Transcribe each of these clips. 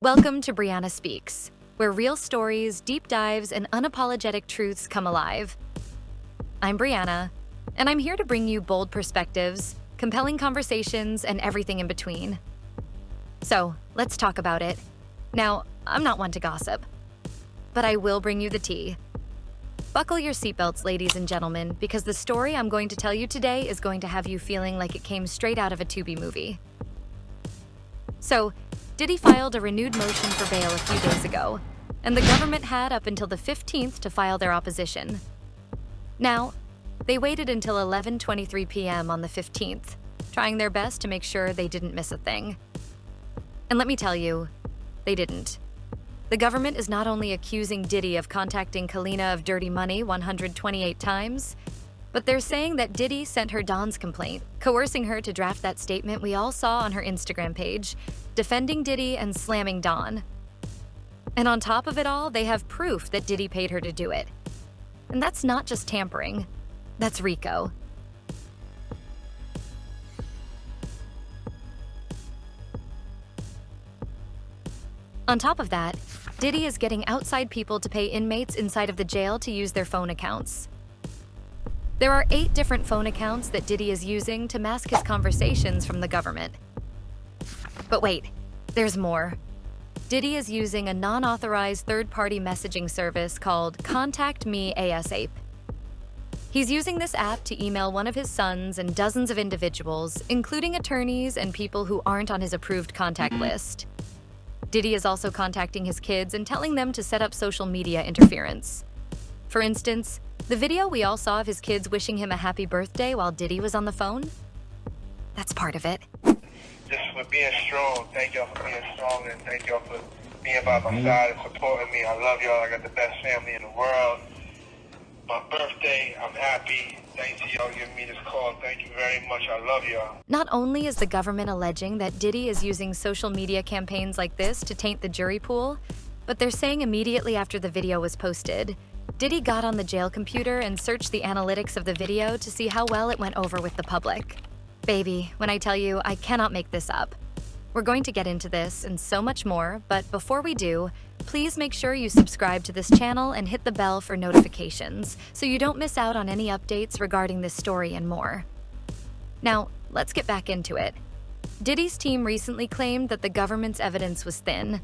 Welcome to Brianna Speaks, where real stories, deep dives, and unapologetic truths come alive. I'm Brianna, and I'm here to bring you bold perspectives, compelling conversations, and everything in between. So, let's talk about it. Now, I'm not one to gossip, but I will bring you the tea. Buckle your seatbelts, ladies and gentlemen, because the story I'm going to tell you today is going to have you feeling like it came straight out of a Tubi movie. So, Diddy filed a renewed motion for bail a few days ago, and the government had up until the 15th to file their opposition. Now, they waited until 11:23 p.m. on the 15th, trying their best to make sure they didn't miss a thing. And let me tell you, they didn't. The government is not only accusing Diddy of contacting Kalina of dirty money 128 times, but they're saying that Diddy sent her Don's complaint, coercing her to draft that statement we all saw on her Instagram page, defending Diddy and slamming Don. And on top of it all, they have proof that Diddy paid her to do it. And that's not just tampering, that's RICO. On top of that, Diddy is getting outside people to pay inmates inside of the jail to use their phone accounts. There are 8 different phone accounts that Diddy is using to mask his conversations from the government. But wait, there's more. Diddy is using a non-authorized third-party messaging service called Contact Me ASAP. He's using this app to email one of his sons and dozens of individuals, including attorneys and people who aren't on his approved contact list. Diddy is also contacting his kids and telling them to set up social media interference. For instance, the video we all saw of his kids wishing him a happy birthday while Diddy was on the phone? That's part of it. Just for being strong. Thank y'all for being strong, and thank y'all for being by my side and supporting me. I love y'all. I got the best family in the world. My birthday, I'm happy. Thanks to y'all giving me this call. Thank you very much. I love y'all. Not only is the government alleging that Diddy is using social media campaigns like this to taint the jury pool, but they're saying immediately after the video was posted, Diddy got on the jail computer and searched the analytics of the video to see how well it went over with the public. Baby, when I tell you, I cannot make this up. We're going to get into this and so much more, but before we do, please make sure you subscribe to this channel and hit the bell for notifications so you don't miss out on any updates regarding this story and more. Now, let's get back into it. Diddy's team recently claimed that the government's evidence was thin,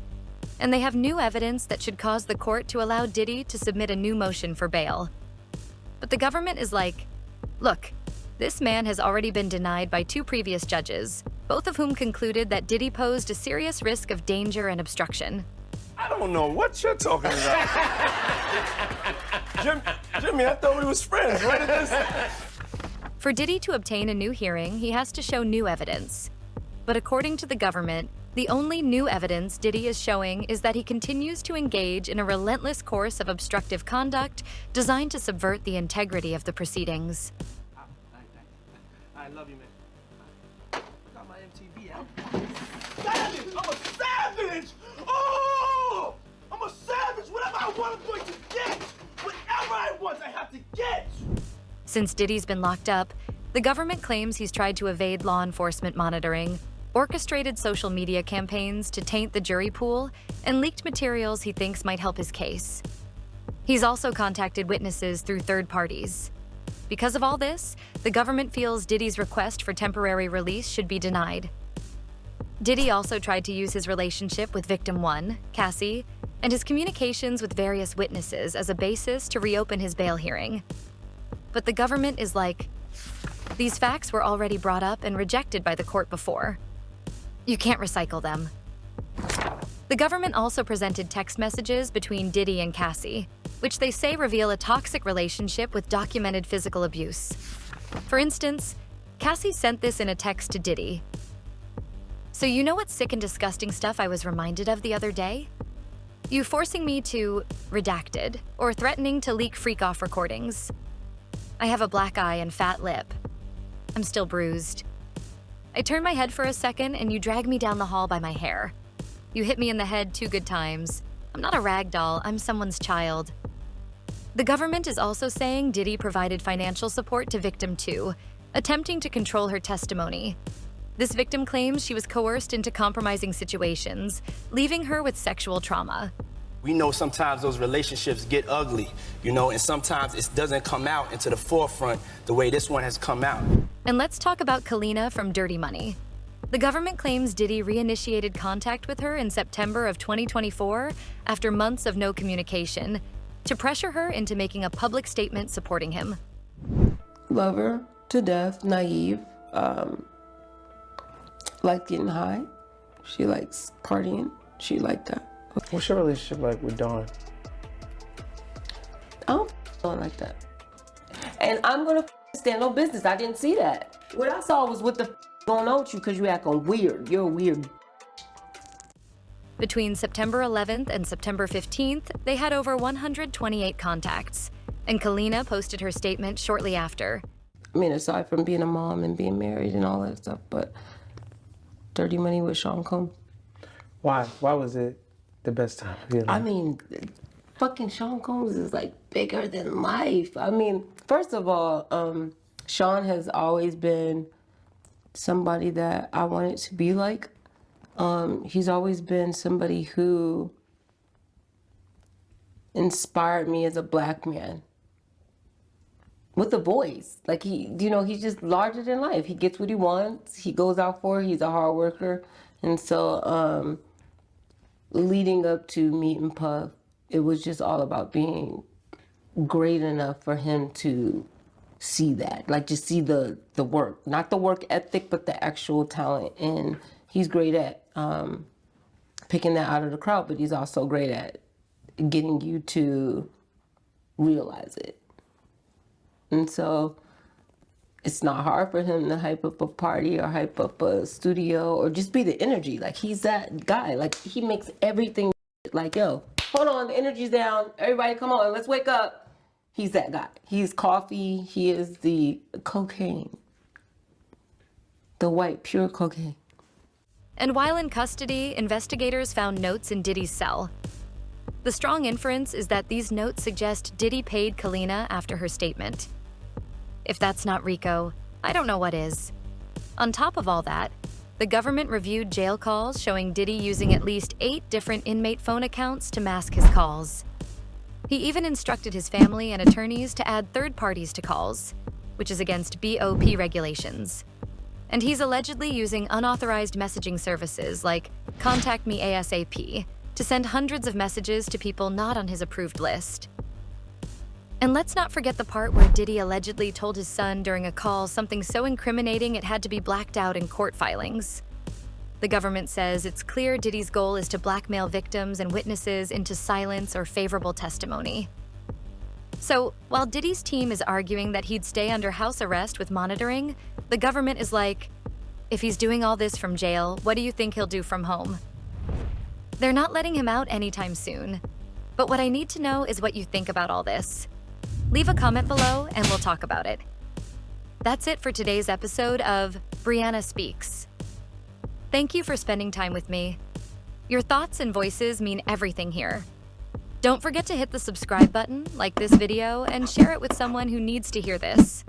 and they have new evidence that should cause the court to allow Diddy to submit a new motion for bail. But the government is like, look, this man has already been denied by 2 previous judges, both of whom concluded that Diddy posed a serious risk of danger and obstruction. I don't know what you're talking about. Jimmy, I thought we was friends. What is this? For Diddy to obtain a new hearing, he has to show new evidence. But according to the government, the only new evidence Diddy is showing is that he continues to engage in a relentless course of obstructive conduct designed to subvert the integrity of the proceedings. I love you, man. I got my MTV out. Savage! I'm a savage! Oh! I'm a savage! Whatever I want, I'm going to get! Whatever I want, I have to get! Since Diddy's been locked up, the government claims he's tried to evade law enforcement monitoring, orchestrated social media campaigns to taint the jury pool, and leaked materials he thinks might help his case. He's also contacted witnesses through third parties. Because of all this, the government feels Diddy's request for temporary release should be denied. Diddy also tried to use his relationship with victim 1, Cassie, and his communications with various witnesses as a basis to reopen his bail hearing. But the government is like, these facts were already brought up and rejected by the court before. You can't recycle them. The government also presented text messages between Diddy and Cassie, which they say reveal a toxic relationship with documented physical abuse. For instance, Cassie sent this in a text to Diddy. So you know what sick and disgusting stuff I was reminded of the other day? You forcing me to redacted or threatening to leak freak-off recordings. I have a black eye and fat lip. I'm still bruised. I turn my head for a second and you drag me down the hall by my hair. You hit me in the head 2 good times. I'm not a rag doll, I'm someone's child. The government is also saying Diddy provided financial support to victim 2, attempting to control her testimony. This victim claims she was coerced into compromising situations, leaving her with sexual trauma. We know sometimes those relationships get ugly, and sometimes it doesn't come out into the forefront the way this one has come out. And let's talk about Kalina from Dirty Money. The government claims Diddy reinitiated contact with her in September of 2024 after months of no communication to pressure her into making a public statement supporting him. Love her to death, naive, like getting high. She likes partying. She liked that. What's your relationship like with Dawn? I don't like that. And I'm gonna stand on business. I didn't see that. What I saw was what the going on with you because you acting weird. You're weird. Between September 11th and September 15th, they had over 128 contacts, and Kalina posted her statement shortly after. I mean, aside from being a mom and being married and all that stuff, but Dirty Money with Sean Combs. Why? Why was it the best time of your life? I mean, fucking Sean Combs is like bigger than life. I mean, first of all, Sean has always been somebody that I wanted to be like. He's always been somebody who inspired me as a black man with a voice. Like he's just larger than life. He gets what he wants. He goes out for it. He's a hard worker. And so leading up to Meet and Puff, it was just all about being great enough for him to see that, like just see the work, not the work ethic, but the actual talent. And he's great at picking that out of the crowd, but he's also great at getting you to realize it. And so it's not hard for him to hype up a party or hype up a studio or just be the energy. Like he's that guy. Like he makes everything like, yo, hold on, the energy's down. Everybody come on, let's wake up. He's that guy. He's coffee. He is the cocaine. The white, pure cocaine. And while in custody, investigators found notes in Diddy's cell. The strong inference is that these notes suggest Diddy paid Kalina after her statement. If that's not RICO, I don't know what is. On top of all that, the government reviewed jail calls showing Diddy using at least 8 different inmate phone accounts to mask his calls. He even instructed his family and attorneys to add third parties to calls, which is against BOP regulations. And he's allegedly using unauthorized messaging services like Contact Me ASAP to send hundreds of messages to people not on his approved list. And let's not forget the part where Diddy allegedly told his son during a call something so incriminating it had to be blacked out in court filings. The government says it's clear Diddy's goal is to blackmail victims and witnesses into silence or favorable testimony. So, while Diddy's team is arguing that he'd stay under house arrest with monitoring, the government is like, if he's doing all this from jail, what do you think he'll do from home? They're not letting him out anytime soon. But what I need to know is what you think about all this. Leave a comment below and we'll talk about it. That's it for today's episode of Brianna Speaks. Thank you for spending time with me. Your thoughts and voices mean everything here. Don't forget to hit the subscribe button, like this video, and share it with someone who needs to hear this.